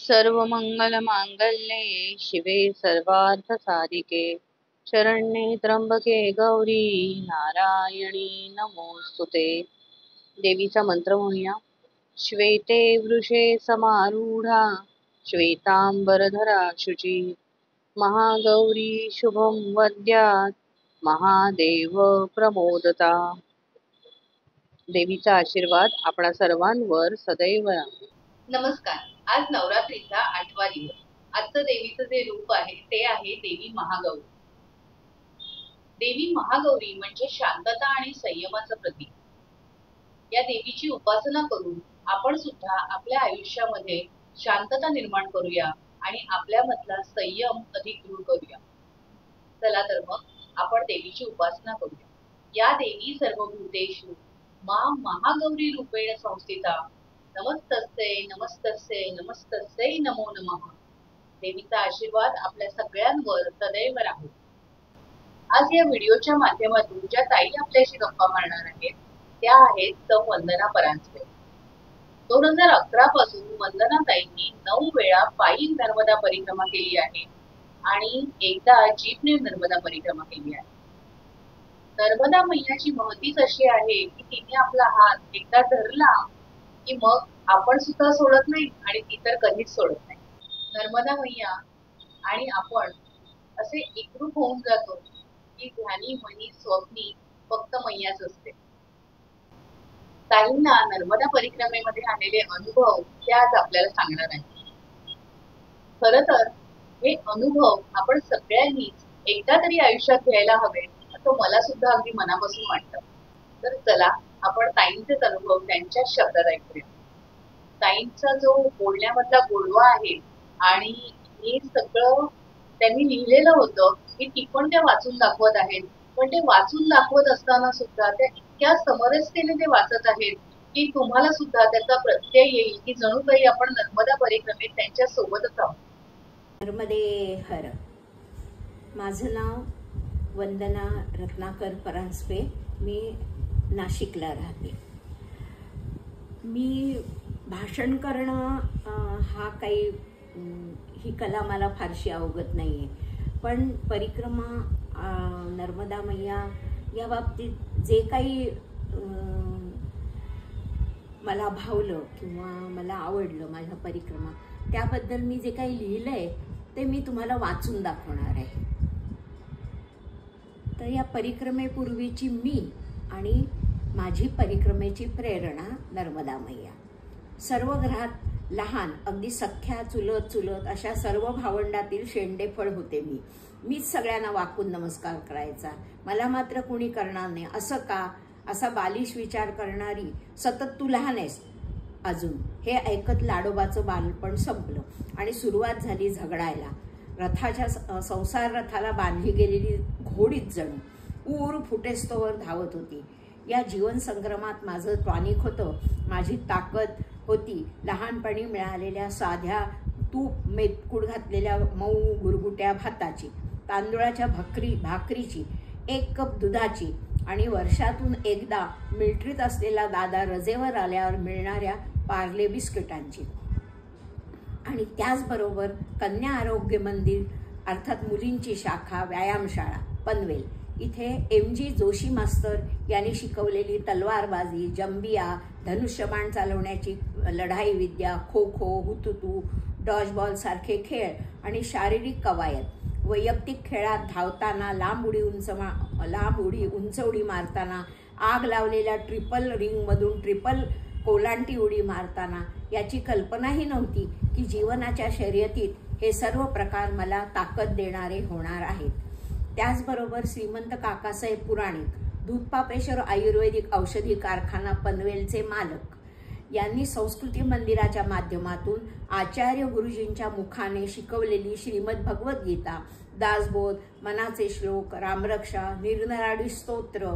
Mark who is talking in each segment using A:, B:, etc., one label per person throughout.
A: सर्वमंगलमांगल्ये शिवे सर्वार्थसाधिके शरण्ये त्र्यंबके गौरी नारायणी नमोस्तुते। देवीचा मंत्र म्हणूया। श्वेते वृषे समारूढा श्वेतांबरधरा शुची महागौरी शुभं वद्यात् महादेव प्रमोदता। देवीचा आशीर्वाद आपणा सर्वांवर सदैव राहू।
B: नमस्कार। आज नवरात्रीचा 8वा दिवस। आजचं देवीचं जे रूप आहे ते आहे देवी महागौरी। देवी महागौरी म्हणजे शांतता आणि संयमाचं प्रतीक। या देवीची उपासना करून आपण सुद्धा आपल्या आयुष्यामध्ये शांतता निर्माण करूया आणि आपल्यामधला संयम अधिक दृढ करूया। चला तर मग आपण देवीची उपासना करूया। या देवी सर्वभूतेषु मा महागौरी रूपेण संस्थिता नमस्तस्यै नमस्तस्यै नमस्तस्यै नमो नमः। देवीचा आशीर्वाद आपल्या सगळ्यांवर सदैव राहू। आज या व्हिडिओच्या माध्यमातून ज्या ताई आपल्याशी गप्पा मारणार आहेत त्या आहेत सौ वंदना परांजपे। 2011 पासून वंदना ताईंनी 9 वेळा पायी नर्मदा परिक्रमा केली आहे आणि एकदा जीपने नर्मदा परिक्रमा केली आहे। नर्मदा मैयाची महतीच अशी आहे की तिने आपला हात एकदा धरला की मग आपण सुद्धा सोडत नाही आणि ती तर कधीच सोडत नाही। नर्मदा मैया आणि आपण असे एकरूप होऊन जातो की ध्यानी मनी स्वप्नी फक्त मैयाच असते। ताईंना नर्मदा परिक्रमेमध्ये आलेले अनुभव ते आज आपल्याला सांगणार आहे। खरं तर हे अनुभव आपण सगळ्यांनीच एकदा तरी आयुष्यात घ्यायला हवे असं मला सुद्धा अगदी मनापासून वाटतं। तर चला आपण ताईंचेच अनुभव त्यांच्या शब्दात ऐकूया। ताईंचा जो बोलण्यामधला गोडवा आहे आणि हे सगळं त्यांनी लिहिलेलं होतं की ती पण ते वाचून दाखवत आहेत, पण ते वाचून दाखवत असताना सुद्धा त्या इतक्या समरसतेने ते वाचत आहेत की तुम्हाला सुद्धा त्याचा प्रत्यय येईल की जणू काही आपण नर्मदा परिक्रमेत त्यांच्या सोबतच आहोत।
C: नर्मदे हर। माझं नाव वंदना रत्नाकर परांजपे। मी नाशिकला राहते। मी भाषण करणं हा काही ही कला मला फारशी अवगत नाही आहे, पण परिक्रमा नर्मदा मैया या बाबतीत जे काही मला भावलं किंवा मला आवडलं माझ्या परिक्रमा त्याबद्दल मी जे काही लिहिलं आहे ते मी तुम्हाला वाचून दाखवणार आहे। तर या परिक्रमेपूर्वीची मी आणि माझी परिक्रमेची प्रेरणा नर्मदा मैया। सर्व घरात लहान अगदी सख्या चुलत अशा सर्व भावंडातील शेंडेफळ होते मी। मीच सगळ्यांना वाकून नमस्कार करायचा, मला मात्र कुणी करणार नाही असं का, असा बालिश विचार करणारी सतत तू लहान आहेस अजून हे ऐकत लाडोबाचं बालपण संपलं आणि सुरुवात झाली झगडायला। रथाच्या संसार रथाला बांधली गेलेली घोडीच जणू ऊर फुटेस्तोवर धावत होती। या जीवन संग्रामात माझं टॉनिक होतं, माझी ताकद होती लहानपणी मिळालेल्या साध्या तूप मेतकूड घातलेल्या मऊ गुरगुट्या भाताची, तांदुळाच्या भाकरीची, 1 कप दुधाची आणि वर्षातून एकदा मिलिटरीत असलेला दादा रजेवर आल्यावर मिळणाऱ्या पार्ले बिस्किटांची। आणि त्याचबरोबर कन्या आरोग्य मंदिर अर्थात मुलींची शाखा व्यायामशाळा पनवेल इथे MG जोशी मास्तर यांनी शिकवलेली तलवारबाजी, जंबिया, धनुष्यबाण चालवण्याची लढाई विद्या, खो खो, हुतुतू, डॉजबॉल सारखे खेळ आणि शारीरिक कवायत। वैयक्तिक खेळात धावताना, लांब उडी उंचवडी मारताना, आग लावलेल्या ट्रिपल रिंगमधून ट्रिपल कोलांटी उडी मारताना याची कल्पनाही नव्हती की जीवनाच्या शर्यतीत हे सर्व प्रकार मला ताकद देणारे होणार आहेत। त्याचबरोबर श्रीमंत काकासाहेब पुराणिक, दूधपापेश्वर आयुर्वेदिक औषधी कारखाना पनवेलचे मालक यांनी संस्कृती मंदिराच्या माध्यमातून आचार्य गुरुजींच्या मुखाने शिकवलेली श्रीमद भगवद्गीता, दासबोध, मनाचे श्लोक, रामरक्षा, निरनिराळी स्तोत्र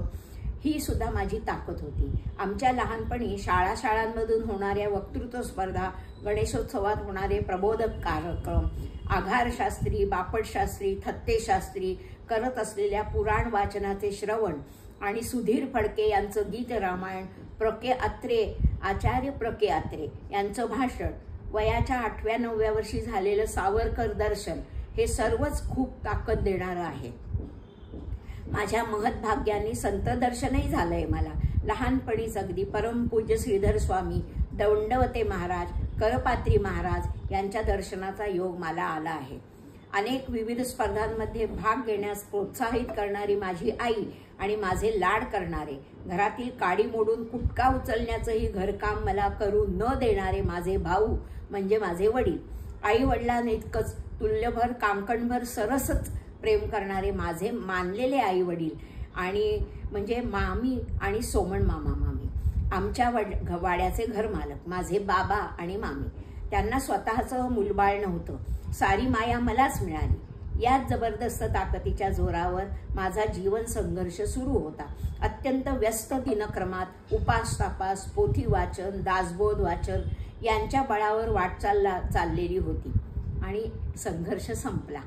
C: ही सुद्धा माझी ताकद होती। आमच्या लहानपणी शाळांमधून होणाऱ्या वक्तृत्व स्पर्धा, गणेशोत्सवात होणारे प्रबोधक कार्यक्रम, आघारशास्त्री, बापटशास्त्री, थत्तेशास्त्री करत असलेल्या पुराण वाचनाचे श्रवण आणि सुधीर फडके यांचं गीत रामायण, आचार्य प्रके अत्रे यांचं भाषण, वयाच्या 8व्या-9व्या वर्षी झालेलं सावरकर दर्शन हे सर्वच खूप ताकद देणारं आहे. माझ्या महत्भाग्याने संत दर्शनही झालंय मला. लहानपणीच अगदी परमपूज्य श्रीधर स्वामी, दंडवते महाराज, करपात्री महाराज यांच्या दर्शनाचा योग मला आला आहे. अनेक विविध स्पर्धांमध्ये भाग घेण्यास प्रोत्साहित करणारी माझी आई आणि माझे लाड करणारे, घरातील काडी मोडून कुटका उचलण्याचंही घरकाम मला करू न देणारे माझे भाऊ म्हणजे माझे वडील, आई वडिलांनी इतकंच तुल्यभर कामकणभर सरसच प्रेम करणारे माझे मानलेले आई वडील आणि म्हणजे मामी आणि सोमण मामा मामी, आमच्या वाड्याचे घरमालक माझे बाबा आणि मामी. त्यांना स्वतःचं मुलबाळ नव्हतं, सारी माया मलाच मिळाली. याच जबरदस्त ताकदीच्या जोरावर माझा जीवन संघर्ष सुरू होता. अत्यंत व्यस्त दिनक्रमात उपास तापास, पोथी वाचन, दासबोध वाचन यांच्या बळावर वाटचाल चाललेली होती आणि संघर्ष संपला.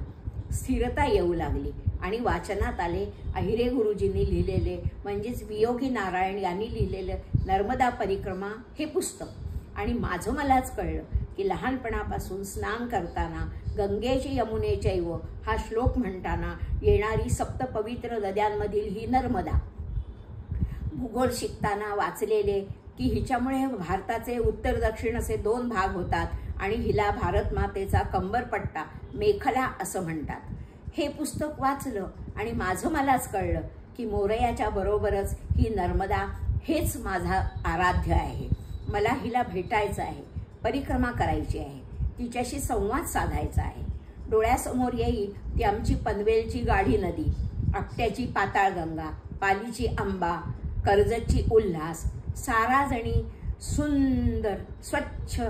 C: स्थिरता येऊ लागली आणि वाचनात आले अहिरे गुरुजींनी लिहिलेले म्हणजेच वियोगी नारायण यांनी लिहिलेलं नर्मदा परिक्रमा हे पुस्तक. आणि माझं मलाच कळलं की लहानपणापासून स्नान करताना गंगेची यमुनेचैव हा श्लोक म्हणताना येणारी सप्त पवित्र नद्यांमधील ही नर्मदा, भूगोल शिकताना वाचलेले की हिच्यामुळे भारताचे उत्तर दक्षिण असे 2 भाग होतात आणि हिला भारत मातेचा कंबरपट्टा मेखला असं म्हणतात. हे पुस्तक वाचलं आणि माझं मलाच कळलं की मोरयाच्या बरोबरच ही नर्मदा हेच माझा आराध्य आहे. मला हिला भेटायचं आहे, परिक्रमा करायची आहे, तिच्याशी संवाद साधायचा आहे. डोळ्यासमोर येईल ती आमची पनवेलची गाढी नदी, आपट्याची पाताळगंगा, पालीची आंबा, कर्जतची उल्हास, साराजणी सुंदर स्वच्छ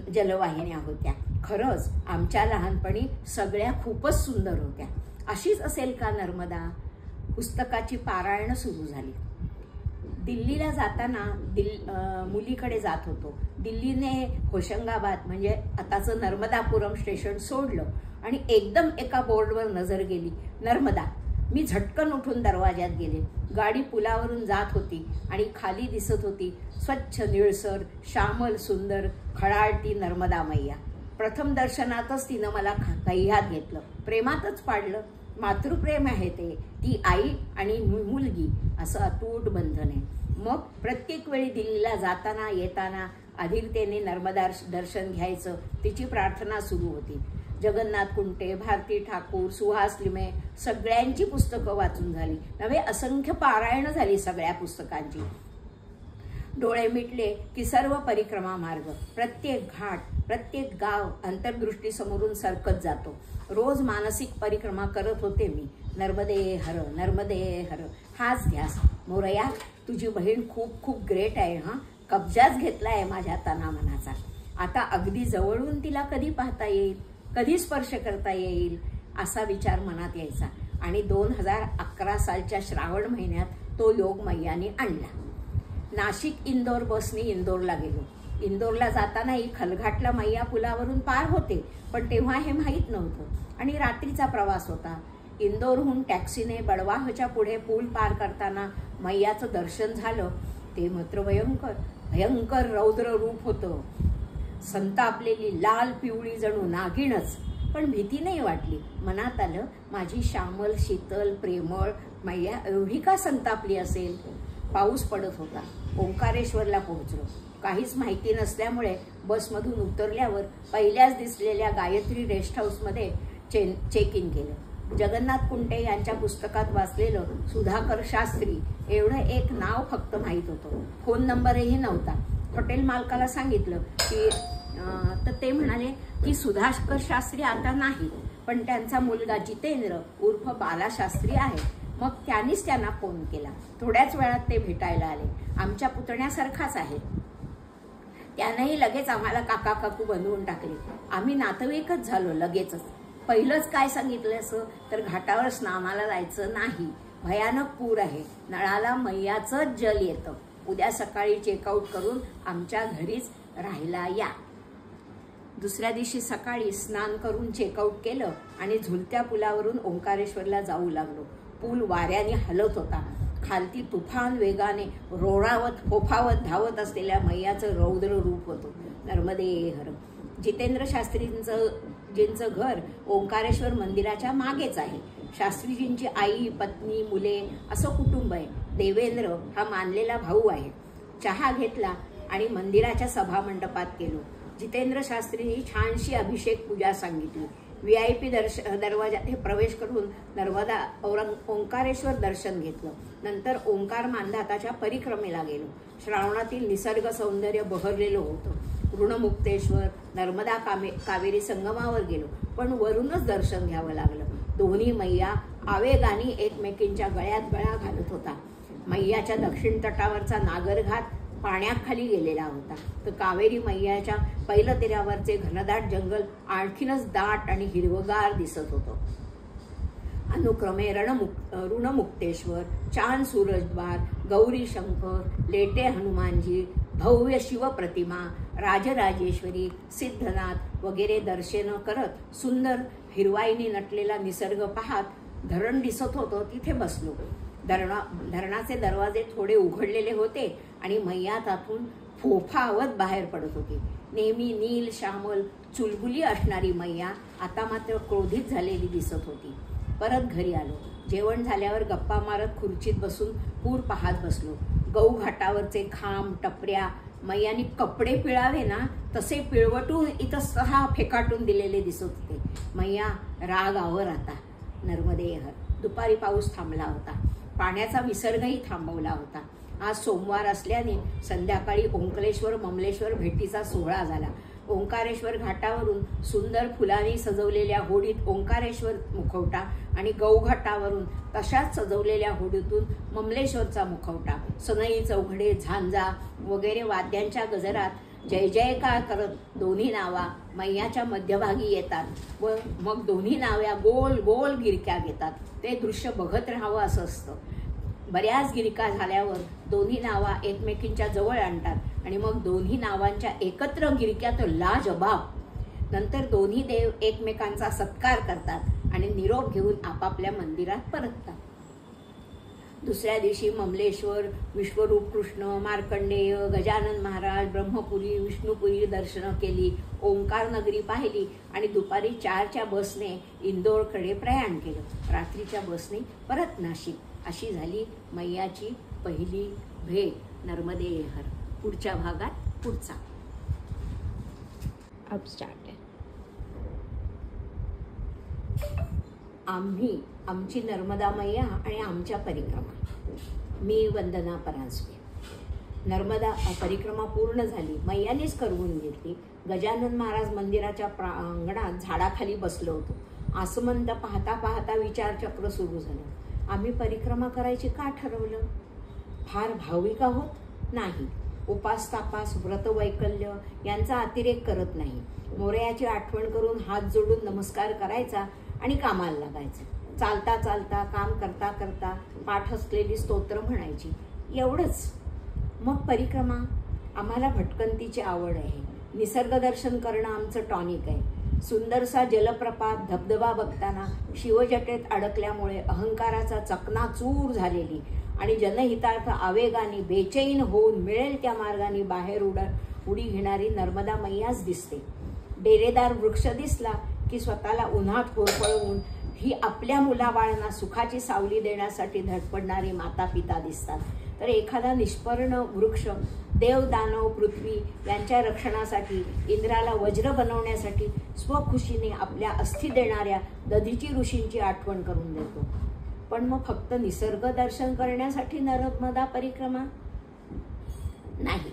C: जलवाहिन्या होत्या. खरंच आमच्या लहानपणी सगळ्या खूपच सुंदर होत्या. अशीच असेल का नर्मदा? पुस्तकाची पारायणं सुरू झाली. दिल्लीला जाताना मुलीकडे जात होतो. दिल्लीने होशंगाबाद म्हणजे आताचं नर्मदापुरम स्टेशन सोडलं आणि एकदम एका बोर्डवर नजर गेली, नर्मदा. मी झटकन उठून दरवाज्यात गेले. गाडी पुलावरून जात होती आणि खाली दिसत होती स्वच्छ निळसर श्यामल सुंदर खळाळती नर्मदा मैया. प्रथम दर्शनातच तिनं मला कह्यात घेतलं, प्रेमातच पाडलं. मातृप्रेम आहे ते, ती आई आणि मुलगी असं अतूट बंधन आहे. मग प्रत्येक वेळी दिल्लीला जाताना येताना अधीरतेने नर्मदा दर्शन घ्यायचं, तिची प्रार्थना सुरू होती. जगन्नाथ कुंटे, भारती ठाकूर, सुहास लिमे सगळ्यांची पुस्तकं वाचून झाली. नव्हे असंख्य पारायणं झाली सगळ्या पुस्तकांची. डोळे मिटले की सर्व परिक्रमा मार्ग, प्रत्येक घाट, प्रत्येक गाव अंतर्दृष्टीसमोरून सरकत जातो. रोज मानसिक परिक्रमा करत होते मी. नर्मदे हर, नर्मदे हर हाच ध्यास. मोरया, तुझी बहीण खूप खूप ग्रेट आहे हां. कब्जाच घेतलाय माझ्या तनामनाचा. आता अगदी जवळून तिला कधी पाहता येईल, कधी स्पर्श करता येईल असा विचार मनात यायचा. आणि 2011 सालच्या श्रावण महिन्यात तो योग मैयाने आणला. नाशिक इंदोर बसनी इंदोरला गेलो. इंदोरला जातानाही खलघाटला मैया पुलावरून पार होते, पण तेव्हा हे माहीत नव्हतं आणि रात्रीचा प्रवास होता. इंदोरहून टॅक्सीने बडवाहच्या पुढे पूल पार करताना मैयाचं दर्शन झालं. ते मात्र भयंकर भयंकर रौद्र रूप होतं. संतापलेली लाल पिवळी जणू नागिणच. पण भीती नाही वाटली. मनात आलं माझी श्यामल शीतल प्रेमळ मैया एवढी का संतापली असेल. पाऊस पडत होता. ओंकारेश्वरला पोहोचलो. काहीच माहिती नसल्यामुळे बसमधून उतरल्यावर पहिल्याच दिसलेल्या गायत्री रेस्ट हाऊसमध्ये चेक इन केलं. जगन्नाथ कुंटे यांच्या पुस्तकात वाचलेलं सुधाकर शास्त्री एवढं एक नाव फक्त माहीत होतं. फोन नंबरही नव्हता. हॉटेल मालकाला सांगितलं की तर ते म्हणाले की सुधाकर शास्त्री आता नाही, पण त्यांचा मुलगा जितेंद्र उर्फ बालाशास्त्री आहे. मग त्यांनीच त्यांना फोन केला. थोड्याच वेळात ते भेटायला आले. आमच्या पुतण्यासारखाच आहे. त्यानंही लगेच आम्हाला काका काकू बनवून टाकले. आम्ही नातेवाईकच झालो लगेचच. पहिलंच काय सांगितलं असं तर घाटावर स्नानाला जायचं नाही, भयानक पूर आहे, नळाला मैयाचंच जल येतं. उद्या सकाळी चेकआउट करून आमच्या घरीच राहायला या. दुसऱ्या दिवशी सकाळी स्नान करून चेकआउट केलं आणि झुलत्या पुलावरून ओंकारेश्वरला जाऊ लागलो. पूल वाऱ्याने हलत होता. खालती तुफान वेगाने रोडावत फोफावत धावत असलेल्या मैयाचं रौद्र रूप होतं. नर्मदे हर. जितेंद्र शास्त्रीजींचं घर ओंकारेश्वर मंदिराच्या मागेच आहे. शास्त्रीजींची आई, पत्नी, मुले असं कुटुंब आहे. देवेंद्र हा मानलेला भाऊ आहे. चहा घेतला आणि मंदिराच्या सभामंडपात गेलो. जितेंद्र शास्त्रींनी छानशी अभिषेक पूजा सांगितली. VIP दरवाजात प्रवेश करून नर्मदा ओंकारेश्वर दर्शन घेतलं. नंतर ओंकार मानधाताच्या परिक्रमेला गेलो. श्रावणातील निसर्ग सौंदर्य बहरलेलं होतं. ऋणमुक्तेश्वर, नर्मदा कावेरी संगमावर गेलो, पण वरूनच दर्शन घ्यावं लागलं. दोन्ही मैया आवेगाने एकमेकींच्या गळ्यात गळा घालत होता. मैयाच्या दक्षिण तटावरचा नागरघाट पाण्याखाली गेलेला होता, तर कावेरी मैयाच्या पहिल्या तीरावरचे घनदाट जंगल आणखीनच दाट आणि हिरवगार दिसत होतं. अनुक्रमे ऋणमुक्तेश्वर, चांद सूरजद्वार, गौरी शंकर, लेटे हनुमानजी, भव्य शिवप्रतिमा, राजराजेश्वरी, सिद्धनाथ वगैरे दर्शनं करत सुंदर हिरवाईने नटलेला निसर्ग पाहत धरण दिसत होतं तिथे बसलो. धरणाचे दरवाजे थोडे उघडलेले होते आणि मैया त्यातून फोफावत बाहेर पडत होती. नेहमी नील श्यामल चुलबुली असणारी मैया आता मात्र क्रोधित झालेली दिसत होती. परत घरी आलो. जेवण झाल्यावर गप्पा मारत खुर्चीत बसून पूर पाहत बसलो. गौ घाटावरचे खांब, टपऱ्या मैयानी कपडे पिळावे ना तसे पिळवटून इतस्ततः फेकाटून दिलेले दिसत होते. मैया रागावर आता. नर्मदेहर. दुपारी पाऊस थांबला होता. पाण्याचा विसर्गही थांबवला होता. आज सोमवार असल्याने संध्याकाळी ओंकारेश्वर ममलेश्वर भेटीचा सोहळा झाला. ओंकारेश्वर घाटावरून सुंदर फुलांनी सजवलेल्या होडीत ओंकारेश्वर मुखवटा आणि गौघाटावरून तशाच सजवलेल्या होडीतून ममलेश्वरचा मुखवटा, सनई, चौघडे, झांजा वगैरे वाद्यांच्या गजरात जय जयकार करत दोन्ही नावा मैयाच्या मध्यभागी येतात व मग दोन्ही नाव्या गोल गोल गिरक्या घेतात. ते दृश्य बघत राहावं असं असतं. बऱ्याच गिरका झाल्यावर दोन्ही नावा एकमेकींच्या जवळ आणतात आणि मग दोन्ही नावांच्या एकत्र गिरक्यात लाजबाब. नंतर दोन्ही देव एकमेकांचा सत्कार करतात आणि निरोप घेऊन आपापल्या मंदिरात परततात. दुसऱ्या दिवशी ममलेश्वर, विश्वरूप कृष्ण, मार्कंडेय, गजानन महाराज, ब्रह्मपुरी, विष्णुपुरी दर्शनं केली. ओंकार नगरी पाहिली आणि दुपारी 4च्या बसने इंदोरकडे प्रयाण केलं. रात्रीच्या बसने परत नाशिक. अशी झाली मैयाची पहिली भेट. नर्मदेहर. पुढच्या भागात पुढचा अब स्टार्ट आहे. आमची नर्मदा मैया आणि आमच्या परिक्रमा. मी वंदना परांजपे. नर्मदा परिक्रमा पूर्ण झाली. मैयानेच करवून घेतली. गजानन महाराज मंदिराच्या प्रांगणात झाडाखाली बसलो होतो. आसमंत पाहता पाहता विचारचक्र सुरू झालं. आम्ही परिक्रमा करायची का ठरवलं? फार भाविक आहोत? नाही. उपास तापास व्रत वैकल्य यांचा अतिरेक करत नाही. मोरयाची आठवण करून हात जोडून नमस्कार करायचा आणि कामाला लागायचं. चालता चालता, काम करता करता पाठ असलेली स्तोत्र म्हणायची, एवढंच. मग परिक्रमा. आम्हाला भटकंतीची आवड आहे. निसर्ग दर्शन करणं आमचं टॉनिक आहे. सुंदरसा जलप्रपात, धबधबा बघताना शिवजटेत अडकल्यामुळे अहंकाराचा चकनाचूर झालेली आणि जनहितार्थ आवेगाने बेचैन होऊन मिळेल त्या मार्गाने बाहेर उडी घेणारी नर्मदा मैयाच दिसते. डेरेदार वृक्ष दिसला की स्वतःला उन्हात होरपळवून ही आपल्या मुलाबाळांना सुखाची सावली देण्यासाठी धडपडणारे माता पिता दिसतात. तर एखादा निष्पर्ण वृक्ष देव दानव पृथ्वी यांच्या रक्षणासाठी, इंद्राला वज्र बनवण्यासाठी स्वखुशीने आपल्या अस्थी देणाऱ्या दधीची ऋषींची आठवण करून देतो. पण मग फक्त निसर्ग दर्शन करण्यासाठी नर्मदा परिक्रमा? नाही.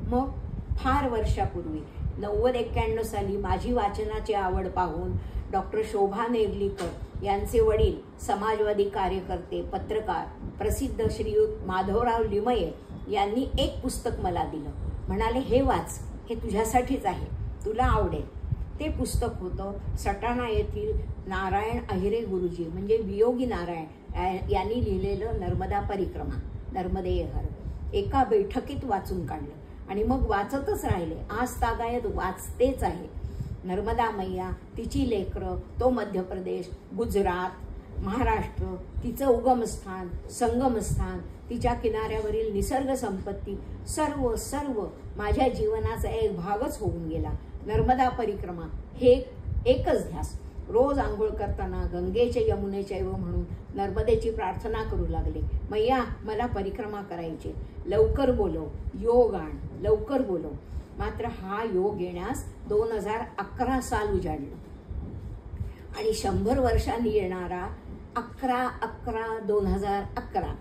C: मग फार वर्षापूर्वी 90-91 साली माझी वाचनाची आवड पाहून डॉक्टर शोभा नेर्लीकर यांचे वडील, समाजवादी कार्यकर्ते, पत्रकार, प्रसिद्ध श्रीयुत माधवराव लिमये यांनी एक पुस्तक मला दिलं. म्हणाले, हे वाच, हे तुझ्यासाठीच आहे, तुला आवडेल. ते पुस्तक होतं सटाणा येथील नारायण अहिरे गुरुजी म्हणजे वियोगी नारायण यांनी लिहिलेलं नर्मदा परिक्रमा, नर्मदेहर. एका बैठकीत वाचून काढलं आणि मग वाचतच राहिले. आज तागायत वाचतेच आहे. नर्मदा मैया, तिची लेकरं, तो मध्य प्रदेश, गुजरात, महाराष्ट्र, तिचं उगमस्थान, संगमस्थान, तिच्या किनाऱ्यावरील निसर्ग संपत्ती सर्व माझ्या जीवनाचा एक भागच होऊन गेला. नर्मदा परिक्रमा हे एकच ध्यास. रोज आंघोळ करताना गंगेचे यमुनेचे म्हणून नर्मदेची प्रार्थना करू लागले. मैया मला परिक्रमा करायची, लवकर बोलव, योग आण, लवकर बोलव. मात्र हा योग येण्यास 2011 साल उजाडलं आणि 100 वर्षांनी येणारा 11/11/2011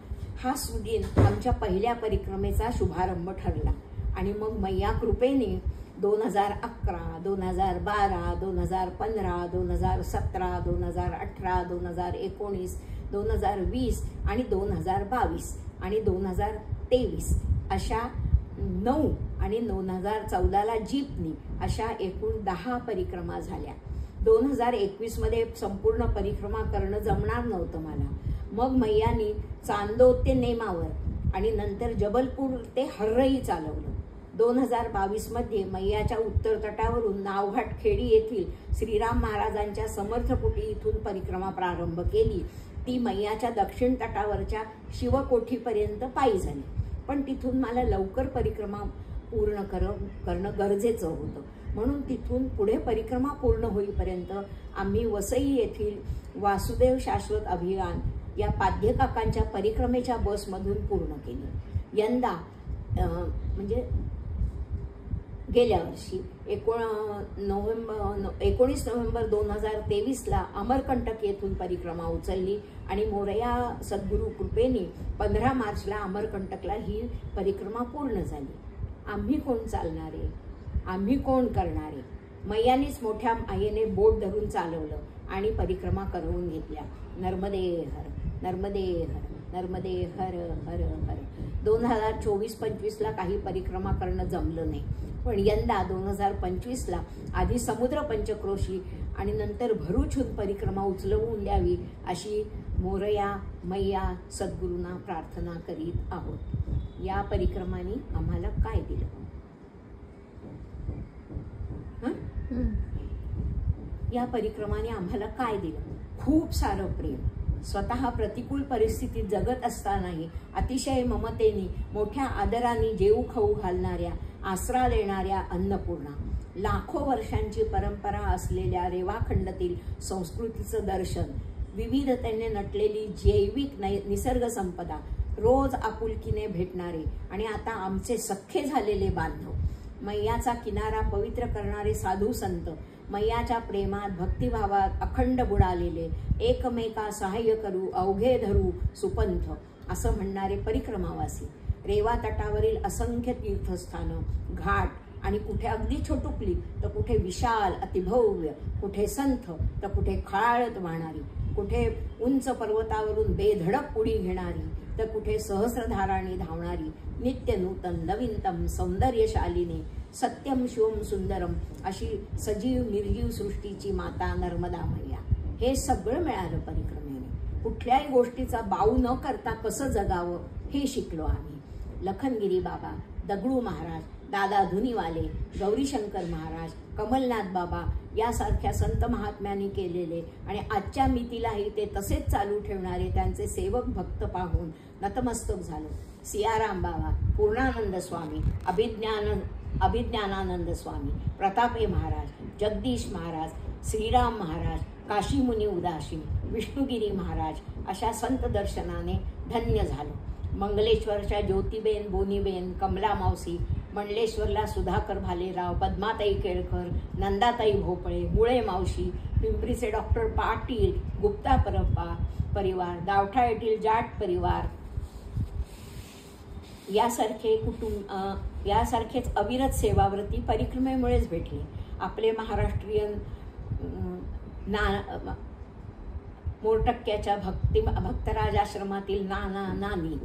C: हा सुदिन आमच्या पहिल्या परिक्रमेचा शुभारंभ ठरला. आणि मग मैया कृपेने 2011, 2012, 2015, 2017, 2018, 2019, 2020 आणि 2022 आणि 2023 अशा 9 आणि 2014ला जीपनी अशा एकूण 10 परिक्रमा झाल्या. 2021 मध्ये संपूर्ण परिक्रमा करणं जमणार नव्हतं मला. मग मैयानी चांदोद ते नेमावर आणि नंतर जबलपूर ते हर्रई चालवलं. 2022 मध्ये मैयाच्या उत्तर तटावरून नावघाट खेडी येथील श्रीराम महाराजांच्या समर्थकुटी इथून परिक्रमा प्रारंभ केली. ती मैयाच्या दक्षिण तटावरच्या शिवकोठीपर्यंत पायी झाली. पण तिथून मला लवकर परिक्रमा पूर्ण करणं गरजेचं होतं. म्हणून तिथून पुढे परिक्रमा पूर्ण होईपर्यंत आम्ही वसई येथील वासुदेव शाश्वत अभियान या पाध्यकाकांच्या परिक्रमेच्या बसमधून पूर्ण केली. यंदा म्हणजे गेल्या वर्षी 19 नोव्हेंबर 2023ला अमरकंटक येथून परिक्रमा उचलली आणि मोरया सद्गुरू कृपेने 15 मार्चला अमरकंटकला ही परिक्रमा पूर्ण झाली. आम्ही कोण चालणारे, आम्ही कोण करणारे? मैयानीच मोठ्या आईने बोट धरून चालवलं आणि परिक्रमा करवून घेतल्या. नर्मदे हर, नर्मदे हर, नर्मदे हर हर हर. 2024-25ला काही परिक्रमा करणं जमलं नाही. पण यंदा 2025ला आधी समुद्र पंचक्रोशी आणि नंतर भरूचहून परिक्रमा उचलवून द्यावी अशी मोरया मैया सद्गुरूंना प्रार्थना करीत आहोत. या परिक्रमाने आम्हाला काय दिलं? या परिक्रमाने आम्हाला काय दिलं? खूप सारं प्रेम. स्वतः प्रतिकूल परिस्थितीत जगत असतानाही अतिशय ममतेने मोठ्या आदराने जेऊ खाऊ घालणाऱ्या, आसरा देणाऱ्या अन्नपूर्णा, लाखो वर्षांची परंपरा असलेल्या रेवाखंडातील संस्कृतीचं दर्शन, विविधतेने नटलेली जैविक निसर्ग संपदा, रोज आपुलकीने भेटणारे आणि आता आमचे सख्खे झालेले बांधव, मैयाचा किनारा पवित्र करणारे साधू संत, मैयाच्या प्रेमात भक्तिभावात अखंड बुडालेले, एकमेका सहाय्य करू अवघे धरू सुपंथ असं म्हणणारे परिक्रमावासी, रेवा तटावरील असंख्य तीर्थस्थानं, घाट आणि कुठे अगदी छोटुकली तर कुठे विशाल अतिभव्य, कुठे संथ तर कुठे खळाळत वाहणारी, कुठे उंच पर्वतावरून बेधडक उडी घेणारी तर कुठे सहस्रधाराने धावणारी, नित्य नूतन नवीनतम सौंदर्यशालिनी, सत्यम शिवम सुंदरम अशी सजीव निर्जीव सृष्टीची माता नर्मदा मैया. हे सगळं मिळालं परिक्रमेने. कुठल्याही गोष्टीचा बाऊ न करता कसं जगावं हे शिकलो आम्ही. लखनगिरी बाबा, दगडू महाराज, दादा धुनीवाले, गौरीशंकर महाराज, कमलनाथ बाबा यासारख्या संत महात्म्यांनी केलेले आणि आजच्या मितीलाही ते तसेच चालू ठेवणारे त्यांचे सेवक भक्त पाहून नतमस्तक झालो. सियाराम बाबा, पूर्णानंद स्वामी, अभिज्ञानानंद स्वामी, प्रतापे महाराज, जगदीश महाराज, श्रीराम महाराज, काशीमुनी उदासीन, विष्णुगिरी महाराज अशा संत दर्शनाने धन्य झालो. मंगलेश्वरच्या ज्योतिबेन, बोनीबेन, कमला मावशी, मंडलेश्वरला सुधाकर भालेराव, पद्माताई केळकर, नंदाताई भोपळे, मुळे मावशी, पिंपरीचे डॉक्टर पाटील, गुप्ता परिवार, दावठा येथील जाट परिवार यासारखेच अविरत सेवाव्रती परिक्रमेमुळेच भेटले. आपले महाराष्ट्रीयन मोरटक्क्याच्या भक्तराज आश्रमातील नाना नानी,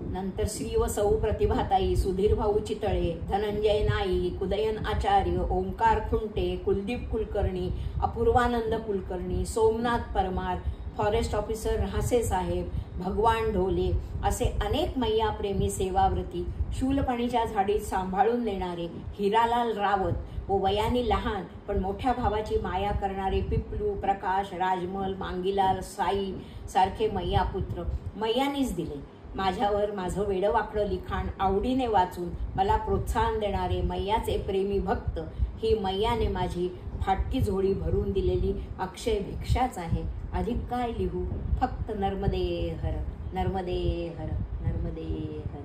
C: नंतर श्री व सौ प्रतिभाताई, सुधीर भाऊ चितळे, धनंजय नाईक, उदयन आचार्य, ओंकार खुंटे, कुलदीप कुलकर्णी, अपूर्वानंद कुलकर्णी, सोमनाथ परमार, फॉरेस्ट ऑफिसर राहसे साहेब, भगवान ढोले असे अनेक मैया प्रेमी सेवाव्रती, शूलपणीच्या झाडीत सांभाळून देणारे हिरालाल रावत व वयाने लहान पण मोठ्या भावाची माया करणारे पिपलू, प्रकाश, राजमल, मांगीलाल, साई सारखे मैया पुत्र मैयानीच दिले. माझ्यावर माझं वेडवाकडं लिखाण आवडीने वाचून मला प्रोत्साहन देणारे मैयाचे प्रेमी भक्त ही मैयाने माझी फाटकी झोळी भरून दिलेली अक्षय भिक्षाच आहे. अधिक काय लिहू, फक्त नर्मदे हर, नर्मदे हर, नर्मदे हर.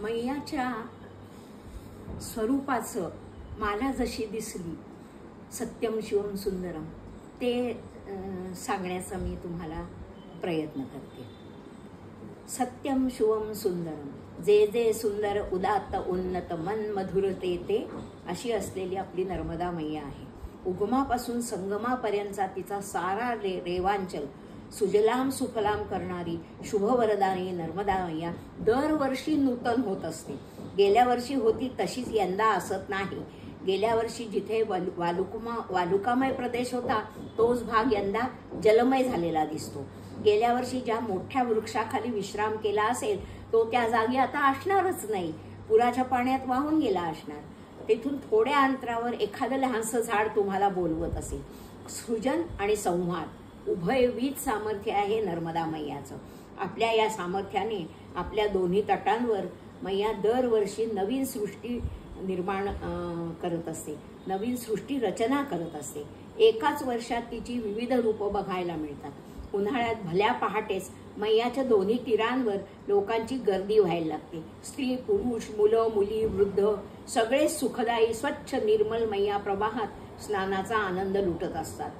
C: मैयाच्या स्वरूपाचं मला जशी दिसली सत्यम शिवम सुंदरम ते सांगण्याचा मी तुम्हाला प्रयत्न करते. सत्यम शिवम सुंदरम, जे जे सुंदर उदात्त उन्नत मन मधुरते ते, अशी असलेली आपली नर्मदा मैया आहे. उगमापासून संगमापर्यंतचा तिचा सारा रेवांचल सुजलाम सुफलाम करणारी शुभवरदानी नर्मदा मैया दरवर्षी नूतन होत असते. गेल्या वर्षी होती तशीच यंदा असत नाही. गेल्या वर्षी जिथे वालुकामय प्रदेश होता तोच भाग यंदा जलमय झालेला दिसतो. गेल्या वर्षी ज्या मोठ्या वृक्षाखाली विश्राम केला असेल तो त्या जागी आता असणारच नाही, पुराच्या पाण्यात वाहून गेला असणार. तेथून थोड्या अंतरावर एखादं लहानसं झाड तुम्हाला बोलवत असेल. सृजन आणि संवाद उभयविध सामर्थ्य आहे नर्मदा मैयाचं. आपल्या या सामर्थ्याने आपल्या दोन्ही तटांवर मैया दरवर्षी नवीन सृष्टी निर्माण करत असते, नवीन सृष्टी रचना करत असते. एकाच वर्षात तिची विविध रूपं बघायला मिळतात. उन्हाळ्यात भल्या पहाटेच मैयाच्या दोन्ही तीरांवर लोकांची गर्दी व्हायला लागते. स्त्री पुरुष मुलं मुली वृद्ध सगळे सुखदायी स्वच्छ निर्मल मैया प्रवाहात स्नानाचा आनंद लुटत असतात.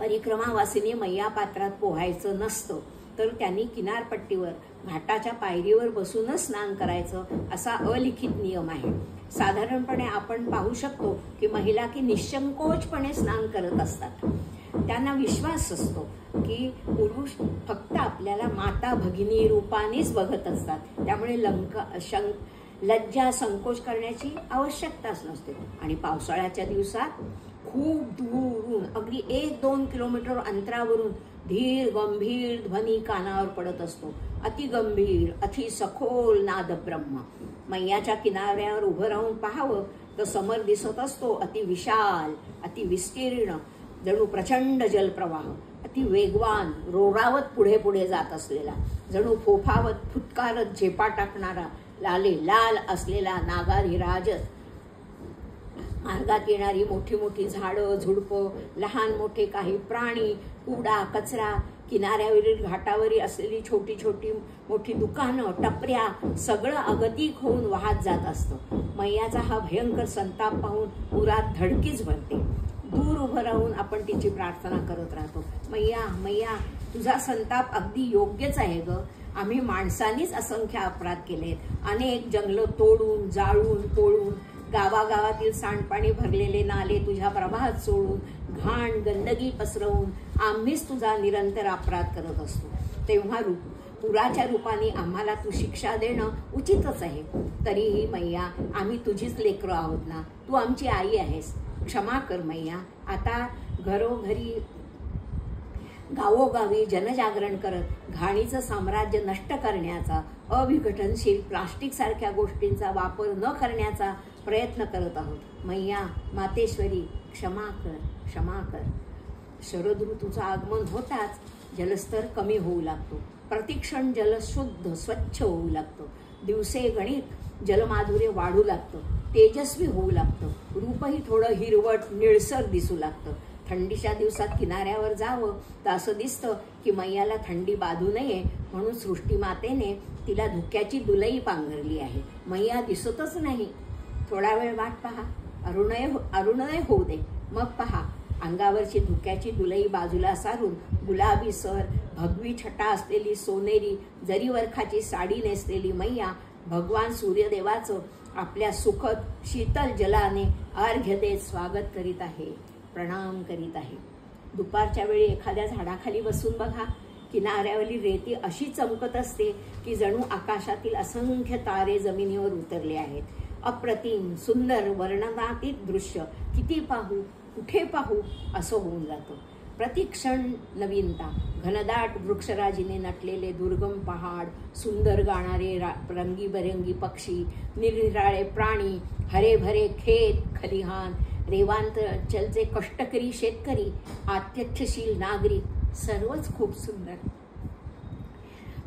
C: परिक्रमावासीने मैया पात्रात पोहायचं नसतं तर त्यांनी किनारपट्टीवर घाटाच्या पायरीवर बसूनच स्नान करायचं असा अलिखित नियम आहे. साधारणपणे आपण पाहू शकतो की महिला की निःसंकोचपणे स्नान करत असतात. त्यांना विश्वास असतो की पुरुष फक्त आपल्याला माता भगिनी रूपानेच बघत असतात, त्यामुळे लज्जा संकोच करण्याची आवश्यकताच नसते. आणि पावसाळ्याच्या दिवसात खूप दूरून अगदी 1-2 किलोमीटर अंतरावरून धीर गंभीर ध्वनी कानावर पडत असतो. अति गंभीर अति सखोल नाद ब्रह्म. मैयाच्या किनाऱ्यावर उभं राहून पाहावं तर समोर दिसत असतो अति विशाल अति विस्तीर्ण जणू प्रचंड जलप्रवाह, अति वेगवान रोरावत पुढे पुढे जात असलेला, जणू फोफावत फुटकारत झेपा टाकणारा लाले लाल असलेला नागाधिराज. मार्गात येणारी मोठी मोठी झाडं झुडपं, लहान मोठे काही प्राणी, कुडा कचरा, किनाऱ्यावरील घाटावरील असलेली छोटी छोटी मोठी दुकानं टपऱ्या सगळं अगतिक होऊन वाहत जात असतं. मैयाचा हा भयंकर संताप पाहून उरात धडकीच भरते. दूर उभं राहून आपण तिची प्रार्थना करत राहतो. मैया मैया तुझा संताप अगदी योग्यच आहे ग. आम्ही माणसांनीच असंख्य अपराध केलेत. अनेक जंगलं तोडून जाळून पोळून गावागावातील सांडपाणी भरलेले नाले तुझ्या प्रवाहात सोडून घाण गंदगी पसरवून आम्हीच तुझा निरंतर अपराध करत असतो. तेव्हा पुराच्या रूपाने आम्हाला तू शिक्षा देणं उचितच आहे. तरीही मैया आम्ही तुझीच लेकरं आहोत ना, तू आमची आई आहेस. क्षमा कर मैया. आता घरोघरी गावोगावी जनजागरण करत घाणीचं साम्राज्य नष्ट करण्याचा, अविघटनशील प्लास्टिक सारख्या गोष्टींचा वापर न करण्याचा प्रयत्न करत आहोत. मैया मातेश्वरी क्षमा कर क्षमा कर. शरद ऋतूचं आगमन होताच जलस्तर कमी होऊ लागतो. प्रतिक्षण जल शुद्ध स्वच्छ होऊ लागतं. दिवसे गणित जलमाधुर्य वाढू लागतं. तेजस्वी होऊ लागतं. रूपही थोडं हिरवट निळसर दिसू लागतं. थंडीच्या दिवसात किनाऱ्यावर जावं तर असं दिसतं की मैयाला थंडी बाधू नये म्हणून सृष्टीमातेने तिला धुक्याची दुलई पांघरली आहे. मैया दिसतच नाही. थोडा वेळ वाट पहा, अरुणोदय होऊ दे, मग पहा. अंगावरची धुक्याची दुलई बाजूला सारून गुलाबी सर भगवी छटा असलेली सोनेरी जरीवरखाची साडी नेसलेली मैया भगवान सूर्यदेवाचं आपल्या सुखद शीतल जलाने अर्घ्य देत स्वागत करीत आहे, प्रणाम करीत आहे. दुपारच्या वेळी एखाद्या झाडाखाली बसून बघा. किनाऱ्यावरील रेती अशी चमकत असते की जणू आकाशातील असंख्य तारे जमिनीवर उतरले आहेत. अप्रतिम सुंदर वर्णनातीत दृश्य. किती पाहू कुठे पाहू असं होऊन जातं. प्रतिक्षण नवीनता. घनदाट वृक्षराजीने नटलेले दुर्गम पहाड, सुंदर गाणारे रंगीबेरंगी पक्षी, निरनिराळे प्राणी, हरेभरे खेत खलिहान, रेवांचलचे कष्टकरी शेतकरी, आतिथ्यशील नागरिक, सर्वच खूप सुंदर.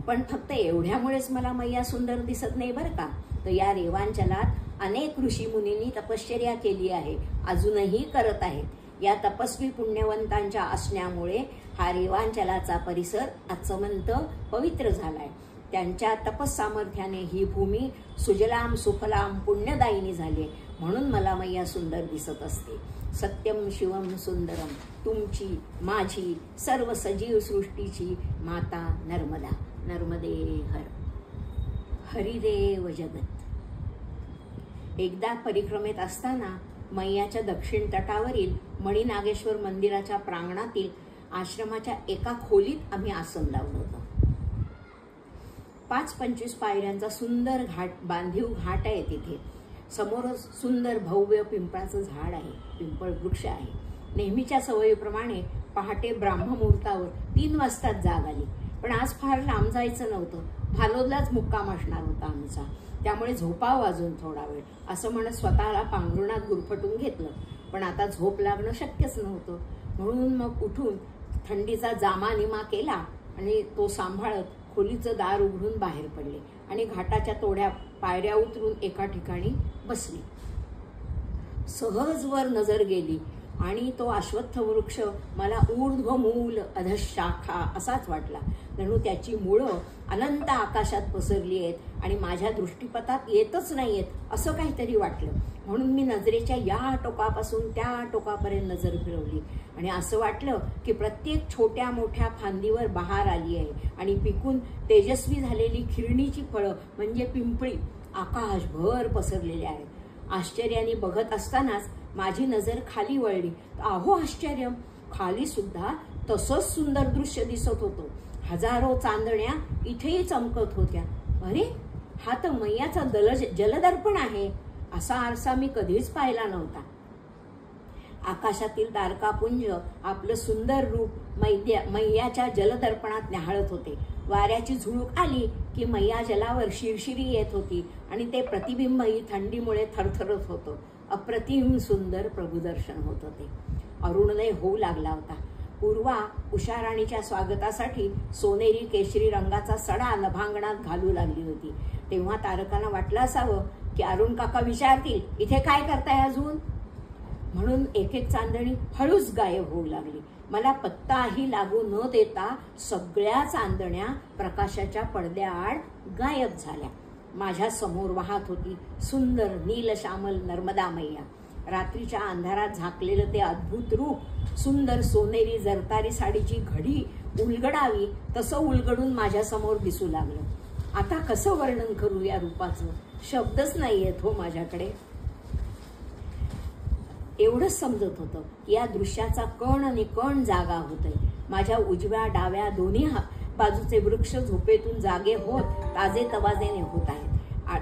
C: पण फक्त एवढ्यामुळेच मला मैया सुंदर दिसत नाही बरं का. तर या रेवांचलात अनेक ऋषीमुनींनी तपश्चर्या केली आहे, अजूनही करत आहेत. या तपस्वी पुण्यवंतांच्या असण्यामुळे हा रेवांचलाचा परिसर अचमंत पवित्र झालाय. त्यांच्या तपस सामर्थ्याने ही भूमी सुजलाम सुफलाम पुण्यदायिनी झाली, म्हणून मला मैया सुंदर दिसत असते. सत्यम शिवम सुंदरम, तुमची माझी सर्व सजीव सृष्टीची माता नर्मदा. नर्मदे हर. हरिदेव जगत. एकदा परिक्रमेत असताना मैयाच्या दक्षिण तटावरील मणिनागेश्वर मंदिराच्या प्रांगणातील आश्रमाच्या एका खोलीत आम्ही आसन लावलं होतं. 5-25 पायऱ्यांचा सुंदर बांधीव घाट आहे तिथे. समोरच सुंदर भव्य पिंपळाचं झाड आहे, पिंपळ वृक्ष आहे. नेहमीच्या सवयीप्रमाणे पहाटे ब्राह्ममुहूर्तावर 3 वाजताच जाग आली. पण आज फार लांब जायचं नव्हतं, भालोदलाच मुक्काम असणार होता आमचा. त्यामुळे झोपावं अजून थोडा वेळ असं म्हणत स्वतःला पांघरुणात गुरफटून घेतलं. पण आता झोप लागणं शक्यच नव्हतं, म्हणून मग उठून थंडीचा जामा निमा केला आणि तो सांभाळत खोलीचं दार उघडून बाहेर पडले आणि घाटाच्या थोड्या पायऱ्या उतरून एका ठिकाणी बसली. सहज वर नजर गेली आणि तो अश्वत्थ वृक्ष मला ऊर्ध्वमूल अधशाखा असाच वाटला. जणू त्याची मुळं अनंत आकाशात पसरली आहेत आणि माझ्या दृष्टीपथात येतच नाहीयेत असं काहीतरी वाटलं. म्हणून मी नजरेच्या या टोकापासून त्या टोकापर्यंत नजर फिरवली आणि असं वाटलं की प्रत्येक छोट्या मोठ्या फांदीवर बहार आली आहे आणि पिकून तेजस्वी झालेली खिरणीची फळं म्हणजे पिंपळी आकाशभर पसरलेली आहेत. आश्चर्याने बघत असतानाच माझी नजर खाली वळली. अहो आश्चर्य, खाली सुद्धा तसंच सुंदर दृश्य दिसत होतं. हजारो चांदण्या इथेही चमकत होत्या. अरे, हा तर मैयाचा जलदर्पण आहे. असा आरसा मी कधीच पाहिला नव्हता. आकाशातील तारकापुंज आपलं सुंदर रूप मैयाच्या जलदर्पणात न्याहाळत होते. वाऱ्याची झुळूक आली की मैया जलावर शिरशिरी येत होती आणि ते प्रतिबिंबही थंडीमुळे थरथरत होतं. अप्रतिम सुंदर प्रभुदर्शन होत होते. अरुणोदय होऊ लागला होता. पूर्वा उषाराणीच्या स्वागतासाठी सोनेरी केशरी रंगाचा सडा नभांगणात घालू लागली होती. तेव्हा तारकांना वाटलं असावं की अरुण काका विचारतील, इथे काय करताय अजून, म्हणून एक एक चांदणी हळूच गायब होऊ लागली. मला पत्ताही लागू न देता सगळ्या चांदण्या प्रकाशाच्या पडद्याआड गायब झाल्या. माझ्या समोर वाहत होती सुंदर नीलश्यामल नर्मदा मैया. रात्रीच्या अंधारात झाकलेलं ते अद्भुत रूप, सुंदर सोनेरी जरतारी साडीची घडी उलगडावी तसं उलगडून माझ्या समोर दिसू लागलं. आता कसं वर्णन करू या रूपाचं, शब्दच नाही येत हो माझ्याकडे. एवढंच समजत होतं की या दृश्याचा कण आणि कण जागा होतोय. माझ्या उजव्या डाव्या दोन्ही बाजूचे वृक्ष झोपेतून जागे होत ताजेतवाजेने होत आहेत.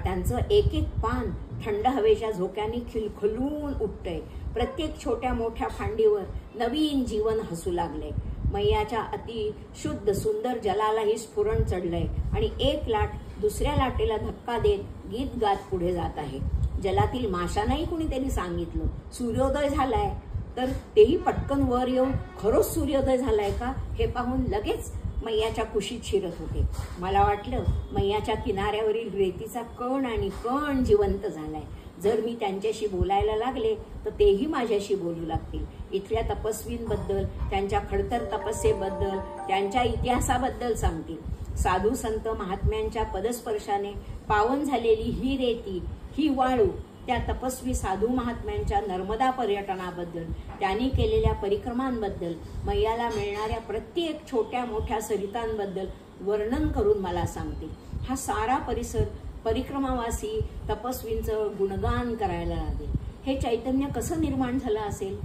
C: त्यांचं एक एक पान थंड हवेच्या झोक्याने खिलखिलून उठतंय. प्रत्येक छोट्या मोठ्या फांडीवर नवीन जीवन हसू लागलंय. मैयाच्या अति शुद्ध सुंदर जलालाही स्फुरण चढलंय आणि एक लाट दुसऱ्या लाटेला धक्का देत गीत गात पुढे जात आहे. जलातील माशांनाही कुणीतरी सांगितलं सूर्योदय झालाय, तर तेही पटकन वर येऊन खरोच सूर्योदय झालाय का हे पाहून लगेच मैयाच्या कुशीत शिरत होते. मला वाटलं मैयाच्या किनाऱ्यावरील रेतीचा कण आणि कण जिवंत झालाय. जर मी त्यांच्याशी बोलायला लागले तर तेही माझ्याशी बोलू लागतील. इथल्या तपस्वींबद्दल, त्यांच्या खडतर तपस्येबद्दल, त्यांच्या इतिहासाबद्दल सांगतील. साधू संत महात्म्यांच्या पदस्पर्शाने पावन झालेली ही रेती, ही वाळू, त्या तपस्वी साधू महात्म्यांच्या नर्मदा पर्यटनाबद्दल, त्यांनी केलेल्या परिक्रमांबद्दल, मैयाला मिळणाऱ्या प्रत्येक छोट्या मोठ्या सरितांबद्दल वर्णन करून मला सांगतील. हा सारा परिसर परिक्रमावासी तपस्वींचं गुणगान करायला लागेल. हे चैतन्य कसं निर्माण झालं असेल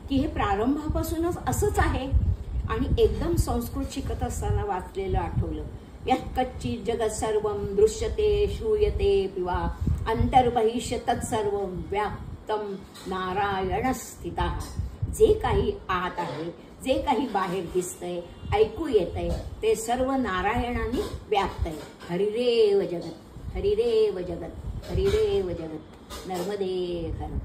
C: की हे प्रारंभापासूनच असंच आहे. आणि एकदम संस्कृत शिकत असताना वाचलेलं आठवलं. यत्कच्चित् जगत् सर्वं दृश्यते श्रूयते पिवा अंतर्बहिष्य तत्सर्वं व्याप्तं नारायण स्थितः. जे काही आत आहे, जे काही बाहेर दिसतंय, ऐकू येतंय, ते सर्व नारायणाने व्याप्त आहे. हरिदेव जगत, हरिदेव जगत, हरिदेव जगत. नर्मदे हर.